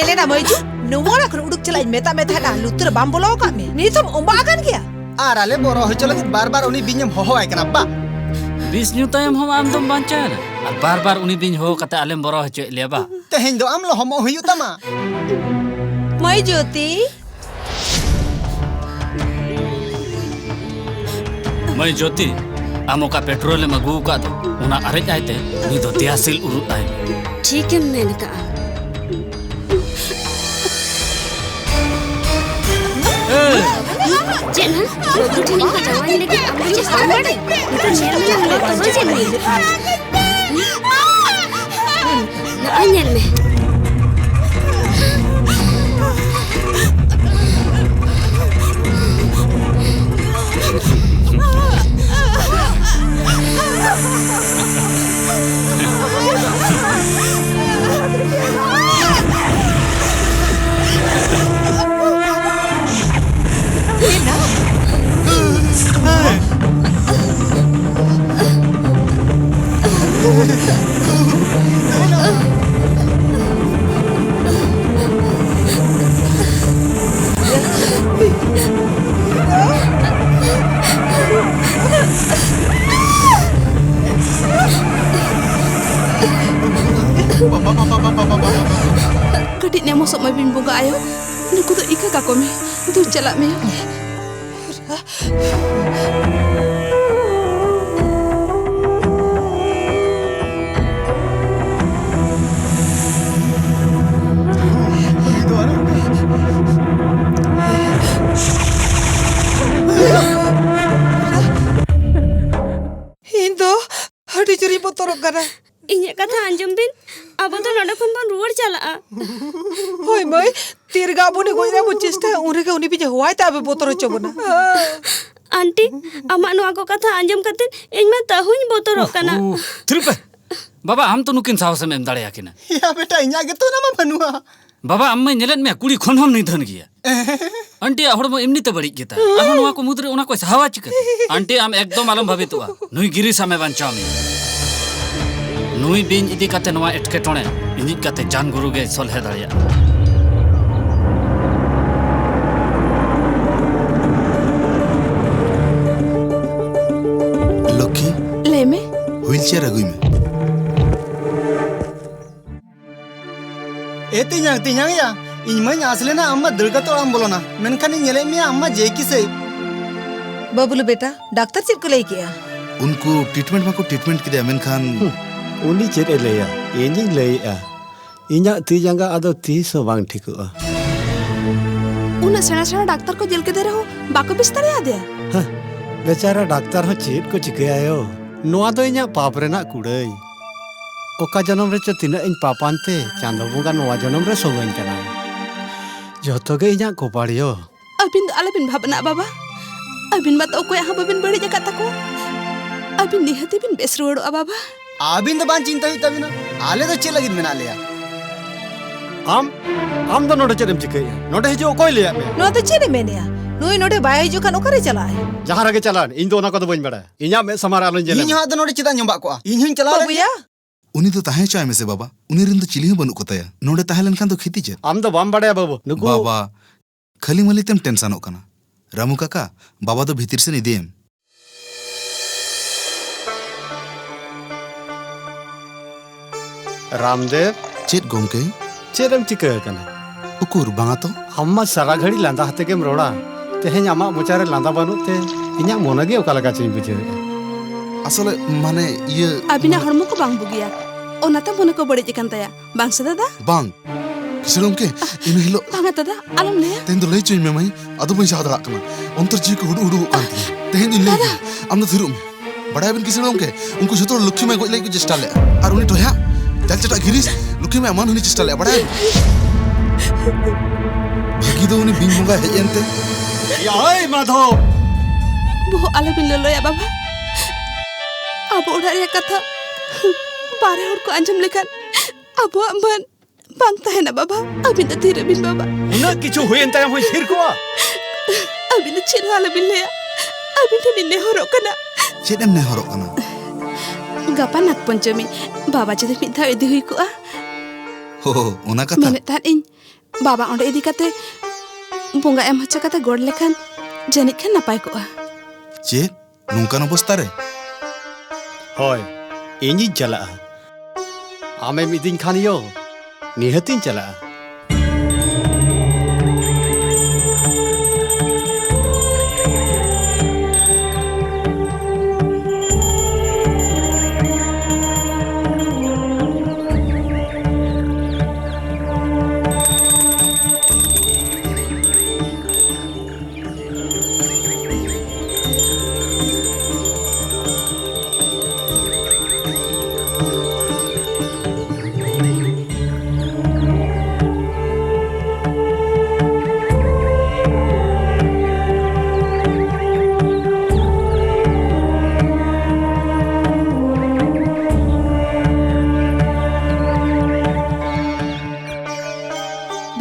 चेलेना मइजू नुमोरा खन उडुक चला मेता मेता ना लुतर बाम बोलो का में निथम ओंबा आगन गया आर आले बोरो हो चलो बार-बार उनी बिഞ്ഞम होहो आय कना बा बिस न्यू तायम हम आम दम बांचार और बार-बार उनी बिñ हो कते आलेम बोरो हचो लेबा तेहेन दो आम लो हमो हुयु तमा मई ज्योति मई ज्योति आमो का पेट्रोल में गु का दो उना अरेज आयते नी दो त्यासिल उरु आय ठीक है मैंने कहा Jenna, waktu ini kacauan lagi, kamu aja sama deh. Itu nyel me lang leto mo Jenna. Nah, nyel me. Kadit ne mosok mai bin bunga ayo. Nuku tu ika kako me. Tu chalak me. Indo hadi curi botorok kana Inya kata anjum bin, abo tu nada kon ban ruar chala. होय मय तिरगा बुने गोइरा बुचिस्ता उरे का उनी पिजे होय ताबे बोतरो चबना Aunty, amak nu aku kata anjum katin, inya tahunya botorok kana. त्रिपे बाबा हम तो नुकिन साहस में दाड़े आकिना या बेटा इnya gitu nama बनुआ बाबा अम्मे नेलेट में कुड़ी खन हम नहीं धन गया आंटी हड़मो एमनी ते बड़ी गेता आरो नवा को मुद्रे उना को हवा चिकते आंटी आम एकदम आलम भाबितवा नुई गिरी सामे बांचाव में नुई बिन इदी काते नवा एटकेटोणे इनिज काते जान गुरु गे सलहे दाड़िया लकी Le me. व्हीलचेयर अगुई में ए तिnyang ya इनमन असले ना अम्मा दरगा तो आम बोलो ना मेनखान nyele me amma जेकी से बबलू बेटा डॉक्टर चिर को ले किया उनको ट्रीटमेंट में को ट्रीटमेंट किया मेनखान उनी चेत लेया इᱧ लैया इᱧाग ती जांगा आदो तीस हो बांग ठिकआ Una sena डाक्टर को जेल के दे रहो बाको बिस्तर याद है बेचारा डाक्टर हो चेत को चिकायो नोआ दो इᱧाग पाप रेना कुड़ाई ओका जन्म रे च तिना इन पापानते चांदो बुंगा नोआ जन्म रे सोगन कना जतो गे इᱧाग कोपाड़ियो अबिन आलबिन भाबना बाबा अबिन बात ओको यहाँ बबिन बड़ी जगह तको अबिन निहति बिन बेस रोड़ो बाबा आबिन तो बान चिंता हुई तभी ना आले तो चल लगिन मेना लिया आम दो नोडे चेदम चिकाया नोडे हिजो कोई लिया में नो तो चेरे मेनेया नुई नोडे बाय जो खान ओकरे चला है जहां रगे चलान इन दो ना को तो बइन बड़ा इᱧाग में समार आलन जेला इᱧ हाथ नोडे चिता ñombak ko इᱧ हूं चला बबुया उनी तो ताहे चाय में से बाबा उनी रिंद चिली हो बनु कोताया नोडे ताहे लनखान तो खेती चे आम दो बाम बड़ा बाबू नुकु बाबा खाली मली तेम टेंशन होकना रामू काका बाबा तो भीतर से निदेम रामदेव चेत गोमके चेदम चिका कना उकुर बांगा तो अम्मा सारा घड़ी लांदा हाथे के रोड़ा तेहें आमा मोचारे लांदा बानु ते इᱧाग मोनगे ओका लगा चिन बुझे असले माने ये अबिना हड़मो को बांग बुगिया ओनाता मोने को बड़ी चिकन तया बांग से दादा बांग किसलम के इन हिलो बांगा दादा आलम ले तेन तो लई चुई में मई अदो मई सादा कना अंतर जी को हुडु हुडु कांती तेन इन ले आमना थिरुम बड़ा बिन किसलम के उनको जतो लक्ष्मी में गोई लई को चेष्टा ले और उनी टोया चल चटा गिरिस लक्ष्मी में अमान हुनी चेष्टा ले बड़ा भागी दो उनी बिन बुंगा हेयनते याय माधव वो आलबिन ले लो या बाबा अब उड़ा रे कथा बारे और को अंजम लेकर अब मन बांगता है ना बाबा अभी तो धीरे बिन बाबा उना किछु हुएन तायम हुई हिर को अभी तो चिर आलबिन ले अभी तो बिन ने हरो कना चेदम ने हरो कना गपा नाग पंचमी बाबा जदे मिधा इदी हुई को हो ओना कथा मैंने तार इन बाबा ओंडे इदी काते बोंगा एम हचा काते गोड़ लेखान जानिक खान नापाय कोआ। चे नोंकान अवस्था रे होय इᱧ चला आमे मिदिन खान यो निहतिन चला।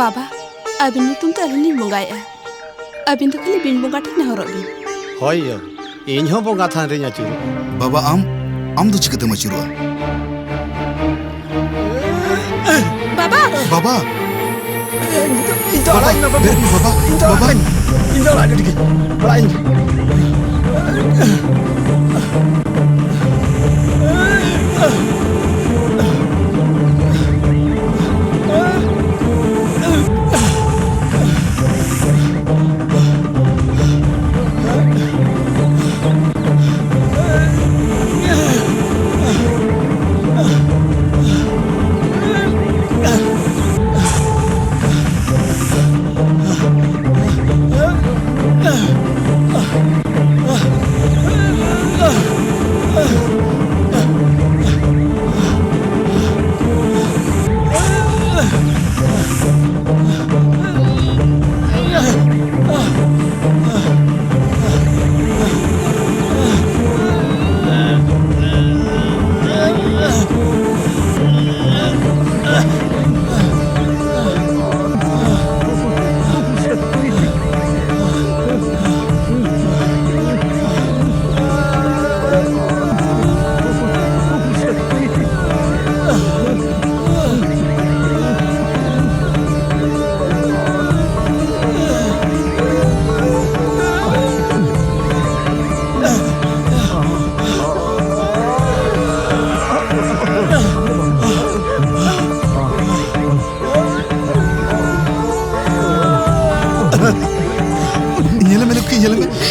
बाबा अबिन नितुम ते अलनी बोंगाया अबिन तो खाली बिन बोंगा ठिक नहरो बिन। होय यो इñ हो बोंगा थान रे ᱧᱟᱪᱩ बाबा आम दो चिकते मचुरुआ बाबा बाबा बाबा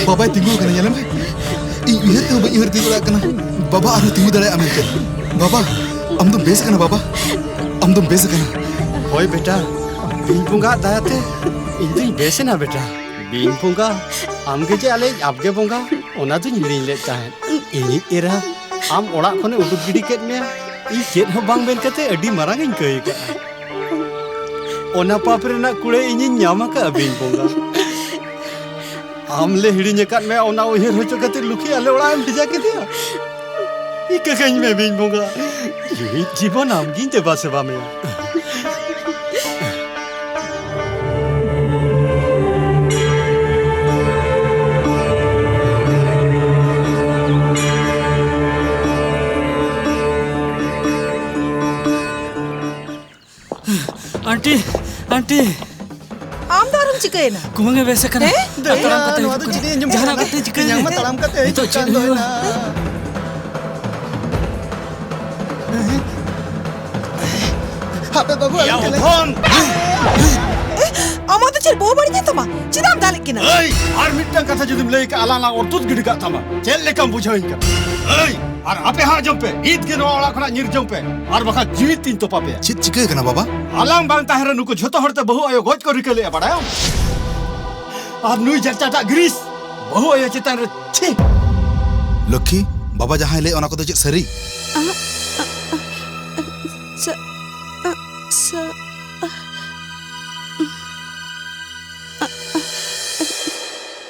बाबा तिंगू करना यार मैं इहर तो इहर तिंगू करना बाबा आरो तिंगू दड़े अमेरिका बाबा हम तो बेस करना बाबा हम तो बेस करना होय बेटा बिन बोंगा दायाते इंदिन बेसे ना बेटा बिन बोंगा आमगे जे आले आपगे बोंगा ओना दुñ हिड़िñ ले ताहेन इनी एरा आम ओड़ा खने उडुक गिडी केत मे इ चेत हो बांग बेन कते अडी मारांग इन कई का ओना पाप रेना कुड़े इनी ᱧᱟᱢ का बिन बोंगा आमले हिड़िñ काट में ओना उहेर होचो कते लुखी आले ओड़ा एम भेजा के दिया इके कहीं में बिन बोंगा यही जीवन आम गिन ते बासेबा में आंटी आंटी आम दारुम चिकना कुमंगे वैसे करना तड़ाम करते नवा तो चिड़ी अंजम जहां करते chicken yang mah talam kate itu kan do na hape babu या फोन आमा तो चल बो बड़ी तमा चिदाम दाले किना ओय आर मिटन कथा जुदिम लई का आलाना और तुत गिडी का तमा चेल लेकम बुझाइन का ओय आर आपे हा जंपे ईद के नोड़ा खना निर जंपे आर बखा जीवित तीन तो पापे चित चिके करना बाबा आलाम बांग ताहरा नुको झोतो हरते बहु आयो गोज को रिकले बडायो आर नुई जरचाटा ग्रीस बहु आयो चितान रे छी लक्ष्मी बाबा जहां ले ओना को चित सरी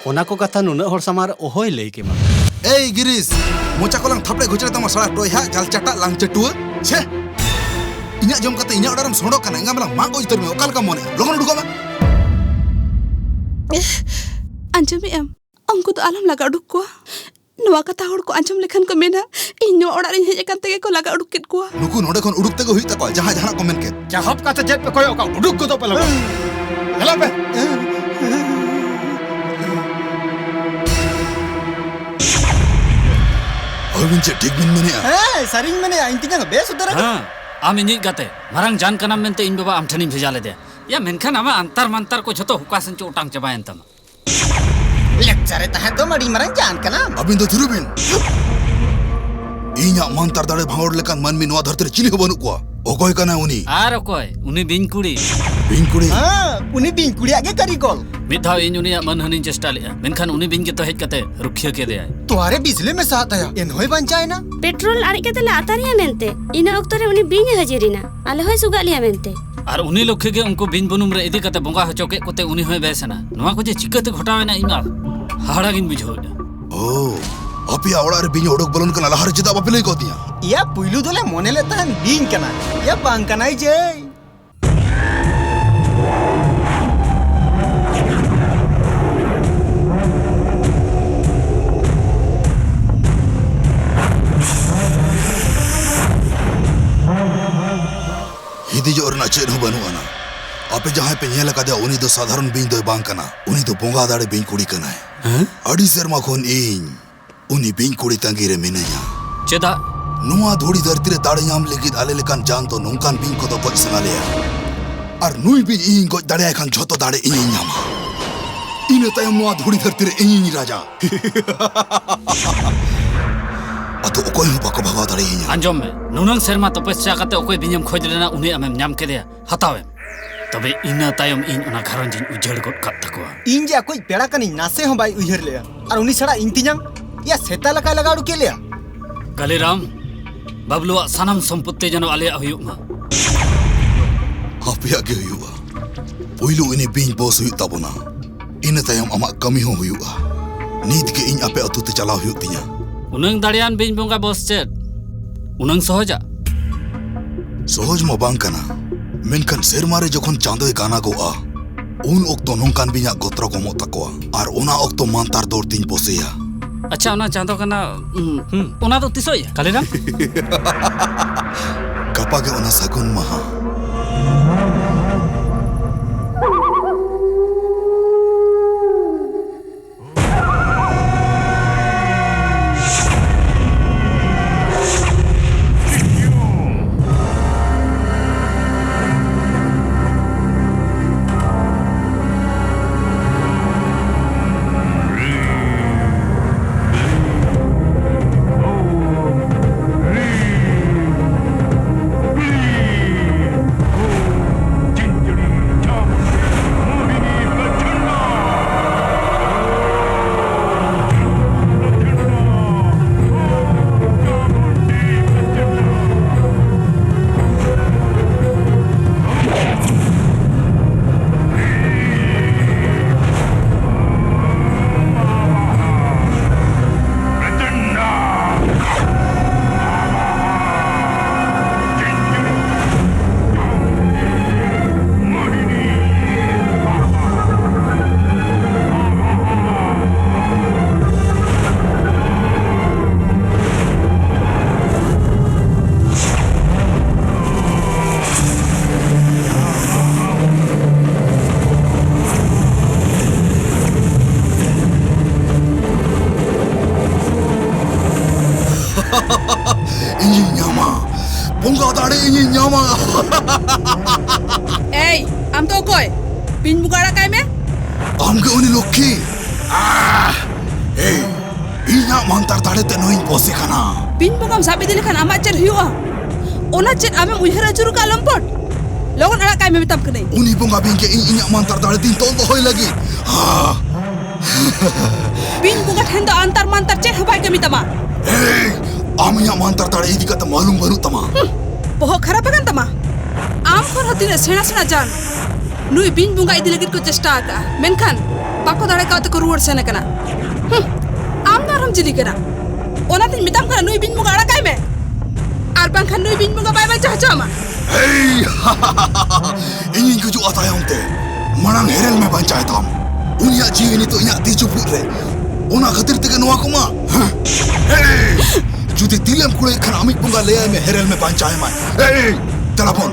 ओना को कथा नुना हर समार ओहोय लई के मा ए गिरीश मोचा कोलांग थापड़े घोचरे तमा सड़ा टोया जाल चटा लांग चटुआ छे इना जम कते इना ऑर्डरम सोडो कना इंगा मला मांग उतर में ओकाल का मोने लोगन उडुको मा अंजमी एम अंकु तो आलम लगा डुक को ᱱᱚᱣᱟ ᱠᱟᱛᱷᱟ ᱦᱚᱲ ᱠᱚ ᱟᱸᱡᱚᱢ ᱞᱮᱠᱷᱟन ko mena ᱤᱧ ᱱᱚᱣᱟ ᱚᱲᱟᱜ ᱨᱤᱧ ᱦᱮᱡ ᱟᱠᱟᱱ ᱛᱮᱜᱮ ᱠᱚ ᱞᱟᱜᱟ ᱩᱰᱩᱠ ᱠᱮᱫ ᱠᱚᱣᱟ नुकु नोडे खन उडुक तेगो हुई तको जहां जहां को मेन के चाहप काते जेट पे कोयो का उडुक को तो पे लगा हेला पे अबिन चे ठीक बिन मने ए सरिंग मने इंतिंगा बेस उधर हाँ आम इनिज गाते मारंग जान कनाम मेनते इन बाबा आम ठनी भेजा लेदे या मेनखान आमा अंतर मंतर को झतो हुकासन च उटांग चबायन तम लेक्चर तहे तो मडी मरन जान कना अबिन तो थिरुबिन इन्या मंतर दाड़े भावड़ लेकान मनमी नोआ धरती रे चिली हो बनु को ओकोय कना उनी आर ओकोय उनी बिनकुड़ी बिनकुड़ी हां उनी बिन कुड़िया के करिकॉल मिधाव इन उनिया मन हनिन चेष्टा ले मेनखान उनी बिन के तो हेज कते रुखिया के दे आय तुम्हारे बिजली में साथ आया इन होय बंचाए ना पेट्रोल आरे के तले आतारिया मेनते इना ऑक्तो रे उनी बिन हजिरिना आले होय सुगालिया मेनते और उनी लोग के उनको बिन बनुम रे इदी कते बोंगा हचो के कोते उनी होय बेसना नोआ को जे चिकते घटावेना इमा हाड़ा गिन बुझो ओ अपिया ओड़ा रे बिन ओडक बलन कना लहर चिदा बापले को दिया या पुइलु दोले मोने लेता हन बिन कना या बांग कनाई जे हिदी जो रना चेन हो बनु आना आपे जहां पे नेला का दे उनी दो साधारण बिन दो बांग कना उनी तो बोंगा दाड़े बिन कुड़ी कना है अडी सेरमा खोन इन उनी बिन कुड़ी तंगी रे मिनया चेदा नुआ धोड़ी धरती रे दाड़े नाम लेकिन आले लेकान जान तो नोंकान बिन को तो गज संगा ले और नुई भी इन गज दाड़े खान झतो दाड़े इन न्यामा इन तय नुआ धोड़ी धरती रे इन राजा अतो ओकोय हो बाको भगा दाड़े इन अंजम में नुनंग शर्मा तपस्या कते ओकोय बिनम खोज लेना उनी आमेम न्याम के दे हतावे तबे इन तायम इन उना घरन जिन उजड़ गट का तकवा इन जे कोई पेड़ा कनी नासे हो बाई उहर ले और उनी छड़ा इंतिजांग या सेता लका लगाड़ू के लिया कालीराम बबलुआ सनम संपत्ति जनो आले हुयुमा हापिया के हुयुआ पोइलो इने बिन बॉस हुयु ताबोना इन तायम अमा कमी हो हुयुआ नीत के इन आपे अतु ते चला हुयु तिया उनंग दाड़ियान बिन बोंगा बॉस चेत उनंग सहजा सहज म बांग कना मेनखान सेरमारे जखन चांदोय गाना गोआ उन ओक्तो नोंकान बिना गोत्र को मो तकोआ और उना ओक्तो मानतार दौड़ तीन पोसेया अच्छा उना चांदो कना उना तो तिसोय कालीराम कपा के उना सगुन महा Hey, am to koy? Pin bugara kai me? Am ke uni lokhi. Hey, inya mantar tade te noin posi kana. Pin bugam sabi dili kan amat cer hiwa. Ona cer ame uihara juru ka lampot. Logon ara kai me mitam kene. Uni bunga bingke inya mantar tade tin tol to hoy lagi. Pin buga hendo antar mantar cer habai ke mitama. Hey, aminya mantar tade idi kata malum baru tama. Boho khara pagan tama. Am khor hatine sena sena jan. Nui bin bunga idi lagit ko chesta ka. Menkan bako dare ka to ko ruwar sena kana. Am daram jili kana. Ona tin mitam kana nui bin bunga ara kai me. Ar bang khan nui bin bunga bai bai cha cha ma. Hey, ini kuju atayam te. Manang herel me bancai tam. Unia ji ini to inya ti chuput re. ओना खातिर तेगे नोआ कुमा जुदी तिलेम कुड़े खान अमित बुंगा ले आए में Herelle में बांचाए माय तेलाफोन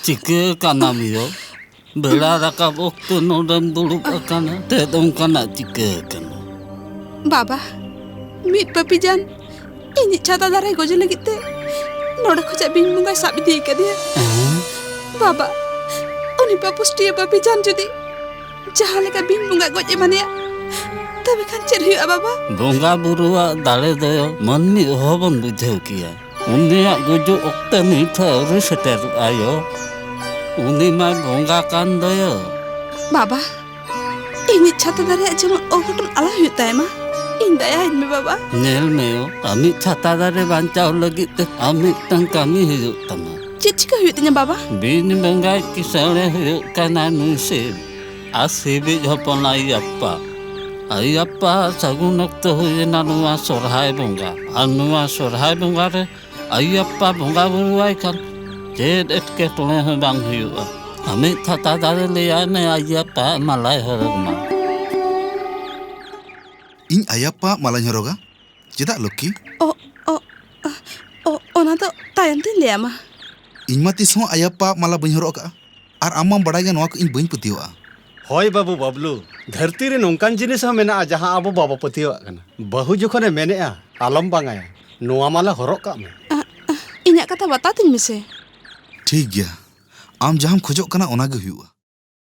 चिके काना मियो बेड़ा राकाब ओक्तो नोडम दुड़ुब अकाना ते ओंकाना चिके काना बाबा मीट पपी जान इन छाता दारे गोजे लगित ते नोड़ा खोजा बिन मुंगा साब दी कदिया बाबा उनी पापुस्टिया पपी जान जुदी जहां लेका बिन मुंगा गोजे मानिया तबे खान चेर हुआ बाबा बोंगा बुरुआ दाले दयो मननी होबन बुझेव किया उनिया गोजो ओक्ता मीठा रे सेटर आयो उनी मा बोंगा कान दयो बाबा इन छाता दारे जेमन ओगटन आला हुता है मा इन दया इन में बाबा नेल मेयो अमित छाता दारे बांचाव लगित ते अमित तंग कमी हुयो तमा चिचिका हुतnya बाबा बिन बोंगा किसणे हुयो काना नुसे आसेबे झपन अयप्पा सगुन अक्तो हुयना नुआ सोरहाय बोंगा अनुआ सोरहाय बोंगा रे अयप्पा बोंगा बुरुआय खान चेद एटके टोने हो बांग हुयुआ अमित छाता दारे ले आए में अयप्पा मालाय हरगमा इन अयप्पा मालाय हरोगा चेदा लक्की ओ ओ ओ ओना तो तायन दिन ले आमा इन मा तिस हो अयप्पा माला बइन हरो का आर आम मा बड़ाय गे नोआ को इन बइन पतियोआ होय बाबू बबलू धरती रे नोंकान जिनिस ह मेना जहां आबो बाबा पतियो कना बहु जखने मेनेआ आलम बांगाया नोआ माला हरक का में इन्या कथा बता दिन में से ठीक गया आम जहां खोजो कना ओना गे हुआ